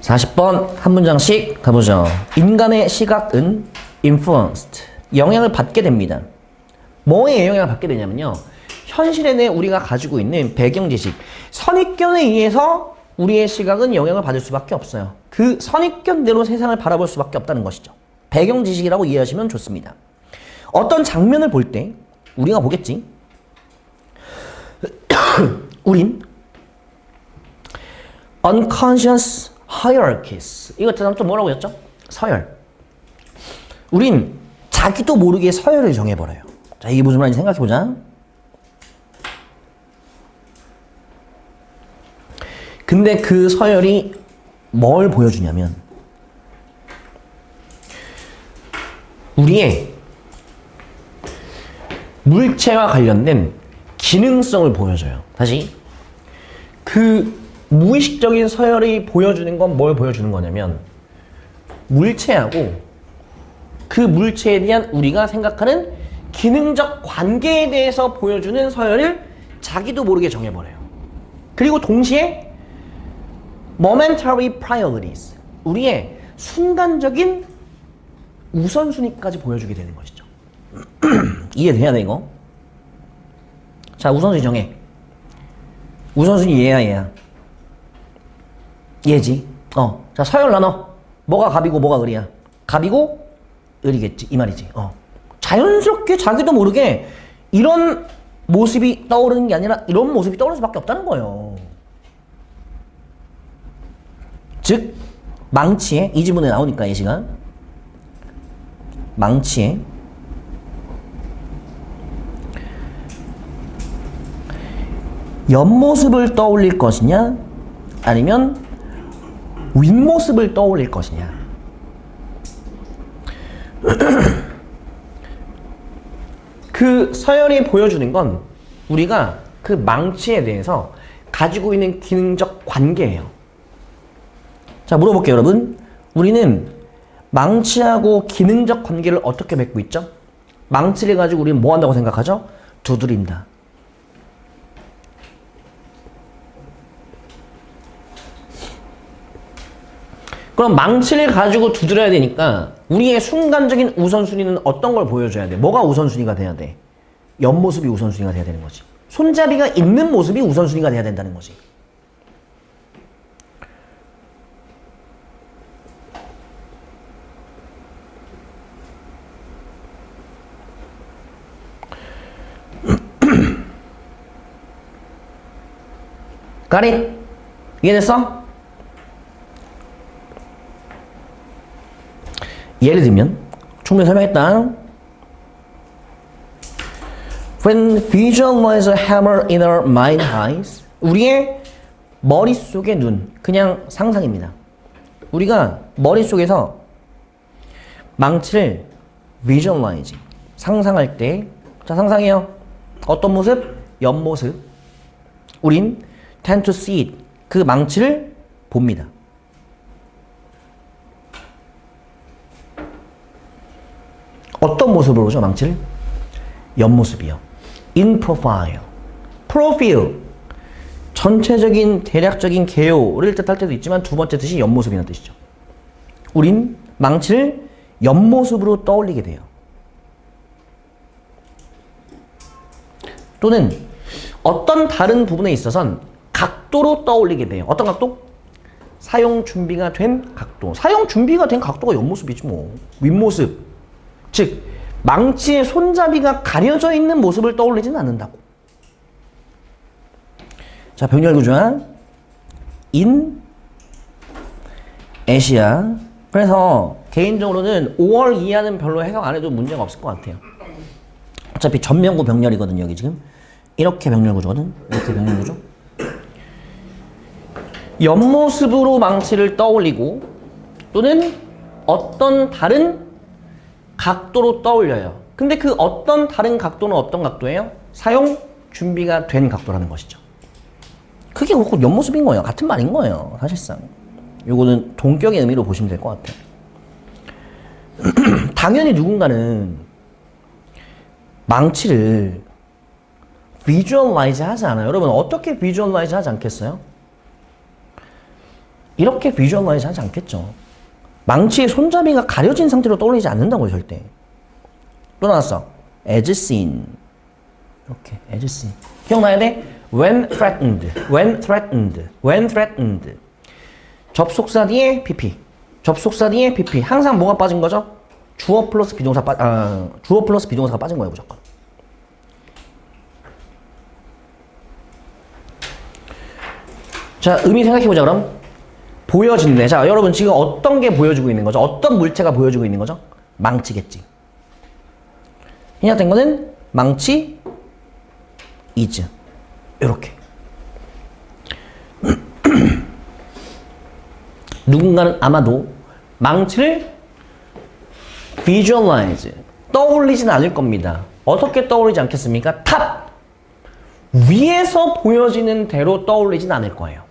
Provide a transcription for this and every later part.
40번 한 문장씩 가보죠. 인간의 시각은 influenced, 영향을 받게 됩니다. 뭐에 영향을 받게 되냐면요. 현실에 대해 우리가 가지고 있는 배경 지식, 선입견에 의해서 우리의 시각은 영향을 받을 수밖에 없어요. 그 선입견대로 세상을 바라볼 수밖에 없다는 것이죠. 배경 지식이라고 이해하시면 좋습니다. 어떤 장면을 볼 때 우리가 보겠지. 우린 unconscious hierarchies, 이것처럼 또 뭐라고 했죠? 서열. 우린 자기도 모르게 서열을 정해버려요. 자, 이게 무슨 말인지 생각해보자. 근데 그 서열이 뭘 보여주냐면 우리의 물체와 관련된 기능성을 보여줘요. 다시, 그 무의식적인 서열이 보여주는 건 뭘 보여주는 거냐면 물체하고 그 물체에 대한 우리가 생각하는 기능적 관계에 대해서 보여주는 서열을 자기도 모르게 정해버려요. 그리고 동시에 momentary priorities, 우리의 순간적인 우선순위까지 보여주게 되는 것이죠. 이해돼야 돼, 이거? 자, 우선순위 정해. 우선순위 얘야. 얘지. 자, 서열 나눠. 뭐가 갑이고 뭐가 을이야. 갑이고 을이겠지, 이 말이지. 자연스럽게 자기도 모르게 이런 모습이 떠오르는 게 아니라 이런 모습이 떠오를 수밖에 없다는 거예요. 즉, 망치에, 이 지문에 나오니까 예시가, 망치에 옆모습을 떠올릴 것이냐 아니면 윗모습을 떠올릴 것이냐. 그 서열이 보여주는 건 우리가 그 망치에 대해서 가지고 있는 기능적 관계예요. 자, 물어볼게요, 여러분. 우리는 망치하고 기능적 관계를 어떻게 맺고 있죠? 망치를 가지고 우리는 뭐 한다고 생각하죠? 두드린다. 그럼 망치를 가지고 두드려야 되니까 우리의 순간적인 우선순위는 어떤 걸 보여줘야 돼? 뭐가 우선순위가 돼야 돼? 옆모습이 우선순위가 돼야 되는 거지. 손잡이가 있는 모습이 우선순위가 돼야 된다는 거지. 가리? 이해됐어? 예를 들면 충분히 설명했다. When visualize a hammer in our mind eyes, 우리의 머릿속의 눈, 그냥 상상입니다. 우리가 머릿속에서 망치를 visualize, 상상할 때, 자, 상상해요. 어떤 모습? 옆모습. 우린 tend to see it, 그 망치를 봅니다. 어떤 모습으로 보죠, 망치를? 옆모습이요. In profile. Profile. 전체적인 대략적인 개요를 뜻할 때도 있지만 두 번째 뜻이 옆모습이라는 뜻이죠. 우린 망치를 옆모습으로 떠올리게 돼요. 또는 어떤 다른 부분에 있어서는 각도로 떠올리게 돼요. 어떤 각도? 사용 준비가 된 각도. 사용 준비가 된 각도가 옆모습이지 뭐. 윗모습. 즉, 망치의 손잡이가 가려져 있는 모습을 떠올리지는 않는다고. 자, 병렬 구조야. in Asia. 그래서 개인적으로는 5월 이하는 별로 해석 안 해도 문제가 없을 것 같아요. 어차피 전면구 병렬이거든요, 여기 지금. 이렇게 병렬 구조거든. 이렇게 병렬 구조. 옆모습으로 망치를 떠올리고 또는 어떤 다른 각도로 떠올려요. 근데 그 어떤 다른 각도는 어떤 각도예요? 사용 준비가 된 각도라는 것이죠. 그게 꼭 옆모습인 거예요. 같은 말인 거예요, 사실상. 요거는 동격의 의미로 보시면 될 것 같아요. 당연히 누군가는 망치를 visualize 하지 않아요. 여러분, 어떻게 visualize 하지 않겠어요? 이렇게 비주얼라이즈 하지 않겠죠. 망치의 손잡이가 가려진 상태로 떠올리지 않는다고요, 절대. 또 나왔어. as seen. 이렇게, as seen. 기억나야 돼? when threatened, when threatened, when threatened. 접속사 뒤에 pp. 접속사 뒤에 pp. 항상 뭐가 빠진 거죠? 주어 플러스 비동사가 빠진 거예요, 무조건. 자, 의미 생각해보자, 그럼. 보여진대. 자, 여러분 지금 어떤 게 보여주고 있는 거죠? 어떤 물체가 보여주고 있는 거죠? 망치겠지. 희약된 거는 망치, is. 요렇게. 누군가는 아마도 망치를 visualize, 떠올리진 않을 겁니다. 어떻게 떠올리지 않겠습니까? 탑! 위에서 보여지는 대로 떠올리진 않을 거예요.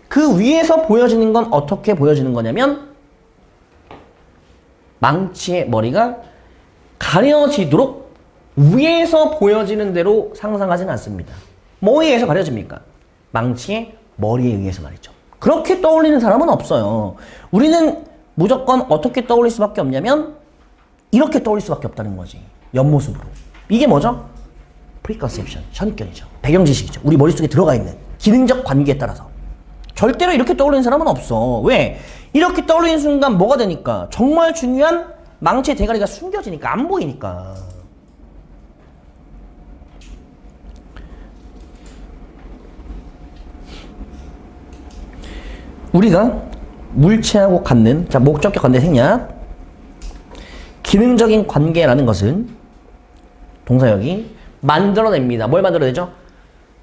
그 위에서 보여지는 건 어떻게 보여지는 거냐면 망치의 머리가 가려지도록 위에서 보여지는 대로 상상하지는 않습니다. 뭐에 의해서 가려집니까? 망치의 머리에 의해서 말이죠. 그렇게 떠올리는 사람은 없어요. 우리는 무조건 어떻게 떠올릴 수밖에 없냐면 이렇게 떠올릴 수밖에 없다는 거지. 옆모습으로. 이게 뭐죠? preconception, 선입견이죠. 배경지식이죠. 우리 머릿속에 들어가 있는 기능적 관계에 따라서. 절대로 이렇게 떠올리는 사람은 없어. 왜? 이렇게 떠올리는 순간 뭐가 되니까? 정말 중요한 망치의 대가리가 숨겨지니까, 안 보이니까. 우리가 물체하고 갖는, 자, 목적격 관계 생략. 기능적인 관계라는 것은 동사역이 만들어냅니다. 뭘 만들어내죠?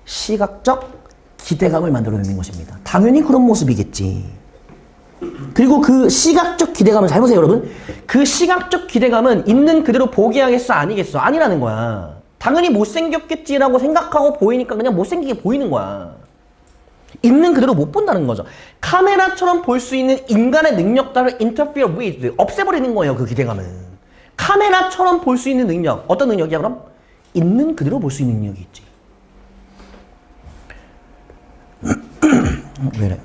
시각적 기대감을 만들어내는 것입니다. 당연히 그런 모습이겠지. 그리고 그 시각적 기대감을 잘 보세요, 여러분. 그 시각적 기대감은 있는 그대로 보게 하겠어, 아니겠어? 아니라는 거야. 당연히 못생겼겠지라고 생각하고 보이니까 그냥 못생기게 보이는 거야. 있는 그대로 못 본다는 거죠. 카메라처럼 볼 수 있는 인간의 능력 따를 interfere with, 없애버리는 거예요, 그 기대감은. 카메라처럼 볼 수 있는 능력, 어떤 능력이야 그럼? 있는 그대로 볼 수 있는 능력이 있지. 왜 이래?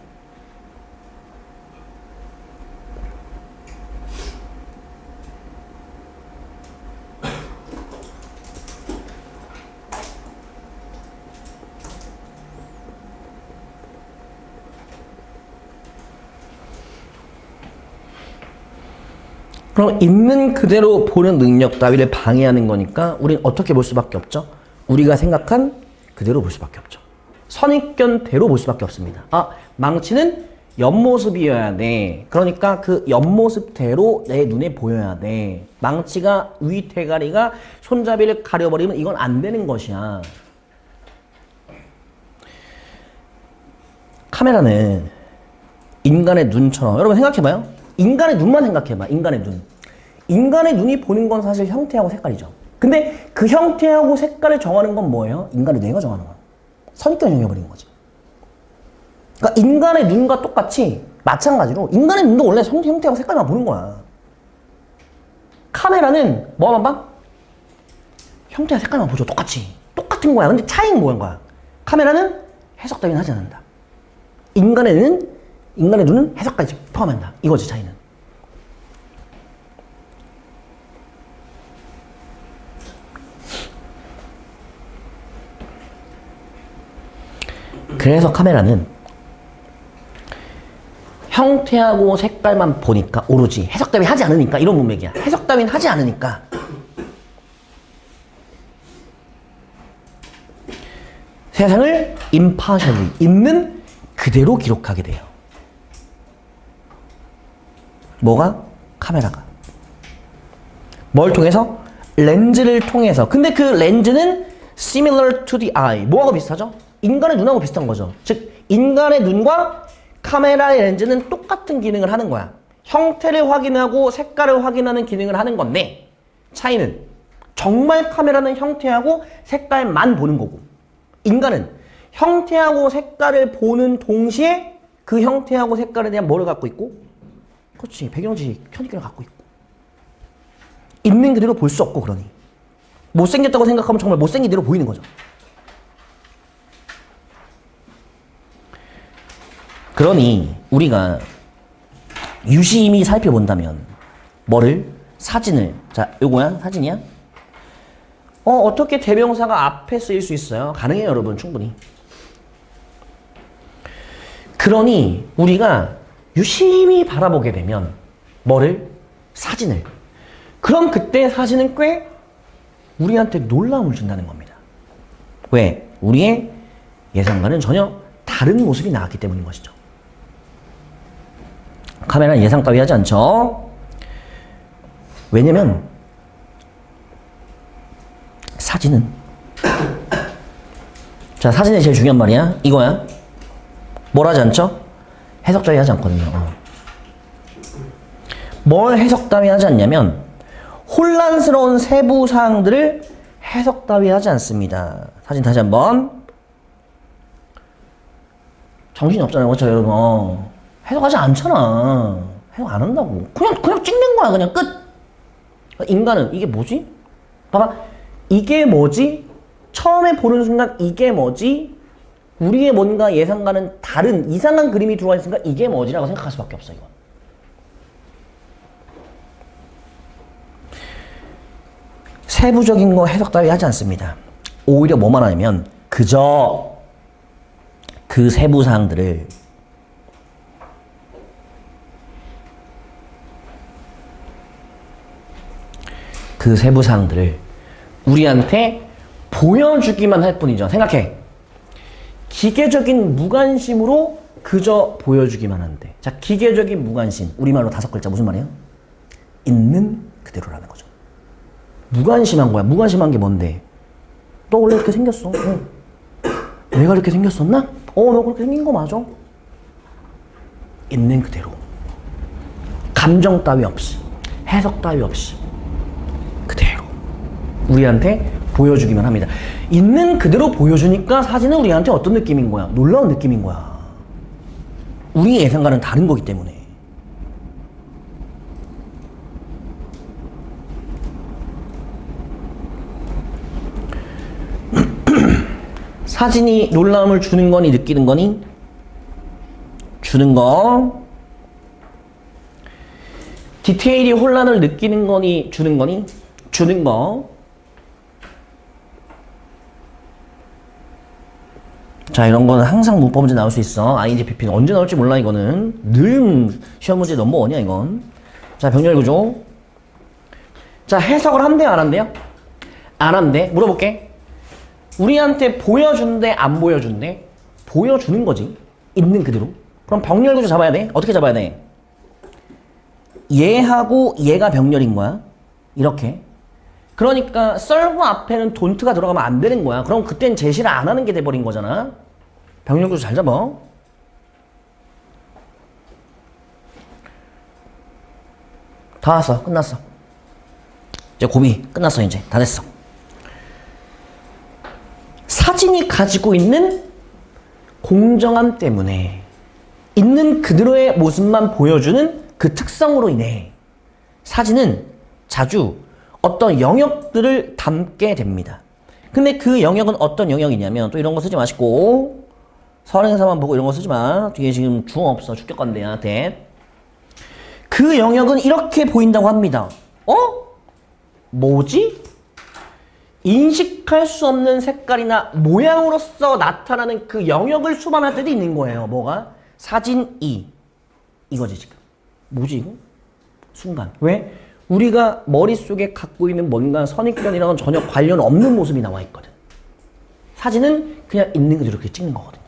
그럼 있는 그대로 보는 능력 따위를 방해하는 거니까 우린 어떻게 볼 수밖에 없죠? 우리가 생각한 그대로 볼 수밖에 없죠. 선입견대로 볼 수밖에 없습니다. 아, 망치는 옆모습이어야 돼. 그러니까 그 옆모습대로 내 눈에 보여야 돼. 망치가 위 대가리가 손잡이를 가려버리면 이건 안 되는 것이야. 카메라는 인간의 눈처럼, 여러분 생각해봐요. 인간의 눈만 생각해봐. 인간의 눈. 인간의 눈이 보는 건 사실 형태하고 색깔이죠. 근데 그 형태하고 색깔을 정하는 건 뭐예요? 인간의 뇌가 정하는 거야. 선입견이 정해버린 거지. 그러니까 인간의 눈과 똑같이 마찬가지로 인간의 눈도 원래 형태하고 색깔만 보는 거야. 카메라는 뭐만 봐? 형태와 색깔만 보죠. 똑같이. 똑같은 거야. 근데 차이는 뭐인 거야? 카메라는 해석 따위는 하지 않는다. 인간의 눈은 해석까지 포함한다. 이거지, 차이는. 그래서 카메라는 형태하고 색깔만 보니까 오로지 해석 따위 하지 않으니까 이런 문맥이야. 해석 따위는 하지 않으니까 세상을 impartially, 있는 그대로 기록하게 돼요. 뭐가? 카메라가. 뭘 통해서? 렌즈를 통해서. 근데 그 렌즈는 similar to the eye. 뭐하고 비슷하죠? 인간의 눈하고 비슷한 거죠. 즉 인간의 눈과 카메라의 렌즈는 똑같은 기능을 하는 거야. 형태를 확인하고 색깔을 확인하는 기능을 하는 건데 차이는 정말 카메라는 형태하고 색깔만 보는 거고 인간은 형태하고 색깔을 보는 동시에 그 형태하고 색깔에 대한 뭐를 갖고 있고? 그렇지, 배경지식, 선입견을 갖고 있고 있는 그대로 볼 수 없고 그러니 못생겼다고 생각하면 정말 못생긴 대로 보이는 거죠. 그러니 우리가 유심히 살펴본다면 뭐를? 사진을. 자, 요거야? 사진이야? 어떻게 대명사가 앞에 쓰일 수 있어요? 가능해요, 여러분. 충분히. 그러니 우리가 유심히 바라보게 되면 뭐를? 사진을. 그럼 그때 사진은 꽤 우리한테 놀라움을 준다는 겁니다. 왜? 우리의 예상과는 전혀 다른 모습이 나왔기 때문인 것이죠. 카메라는 예상 따위 하지 않죠. 왜냐면 사진은 자, 사진의 제일 중요한 말이야. 이거야. 뭘 하지 않죠? 해석 따위 하지 않거든요. 뭘 해석 따위 하지 않냐면 혼란스러운 세부 사항들을 해석 따위 하지 않습니다. 사진 다시 한번. 정신이 없잖아요. 그렇죠, 여러분? 해석하지 않잖아. 해석 안 한다고. 그냥 찍는 거야. 그냥 끝. 인간은 이게 뭐지? 봐봐. 이게 뭐지? 처음에 보는 순간 이게 뭐지? 우리의 뭔가 예상과는 다른 이상한 그림이 들어와 있으니까 이게 뭐지라고 생각할 수밖에 없어, 이거. 세부적인 거 해석 따위 하지 않습니다. 오히려 뭐만 하냐면 그저 그 세부 사항들을 우리한테 보여주기만 할 뿐이죠. 생각해. 기계적인 무관심으로 그저 보여주기만 한대. 자, 기계적인 무관심. 우리말로 5글자 무슨 말이에요? 있는 그대로라는 거죠. 무관심한 거야. 무관심한 게 뭔데? 너 원래 이렇게 생겼어. 내가 이렇게 생겼었나? 너 그렇게 생긴 거 맞아. 있는 그대로. 감정 따위 없이. 해석 따위 없이. 그대로. 우리한테 보여주기만 합니다. 있는 그대로 보여주니까 사진은 우리한테 어떤 느낌인 거야? 놀라운 느낌인 거야. 우리의 예상과는 다른 거기 때문에. 사진이 놀라움을 주는 거니 느끼는 거니? 주는 거. 디테일이 혼란을 느끼는 거니 주는 거니? 주는 거. 자, 이런 거는 항상 문법 문제 나올 수 있어. ING, PP는 언제 나올지 몰라, 이거는. 늘 시험 문제 넘버원이야, 이건. 자, 병렬 구조. 자, 해석을 한대요, 안 한대요? 안 한대. 물어볼게. 우리한테 보여준대, 안 보여준대? 보여주는 거지. 있는 그대로. 그럼 병렬 구조 잡아야 돼. 어떻게 잡아야 돼? 얘하고 얘가 병렬인 거야. 이렇게. 그러니까 썰고 앞에는 don't가 들어가면 안 되는 거야. 그럼 그땐 제시를 안 하는 게 돼버린 거잖아. 병렬 구조 잘 잡아. 다 왔어. 끝났어. 이제 고미 끝났어. 이제 다 됐어. 사진이 가지고 있는 공정함 때문에 있는 그대로의 모습만 보여주는 그 특성으로 인해 사진은 자주 어떤 영역들을 담게 됩니다. 근데 그 영역은 어떤 영역이냐면, 또 이런 거 쓰지 마시고 선행사만 보고 이런 거 쓰지 마. 뒤에 지금 주어 없어. 주격관대야. 그 영역은 이렇게 보인다고 합니다. 뭐지? 인식할 수 없는 색깔이나 모양으로서 나타나는 그 영역을 수반할 때도 있는 거예요. 뭐가? 사진 2. 이거지 지금. 뭐지 이거? 순간. 왜? 우리가 머릿속에 갖고 있는 뭔가 선입견이랑은 전혀 관련 없는 모습이 나와 있거든. 사진은 그냥 있는 그대로 이렇게 찍는 거거든.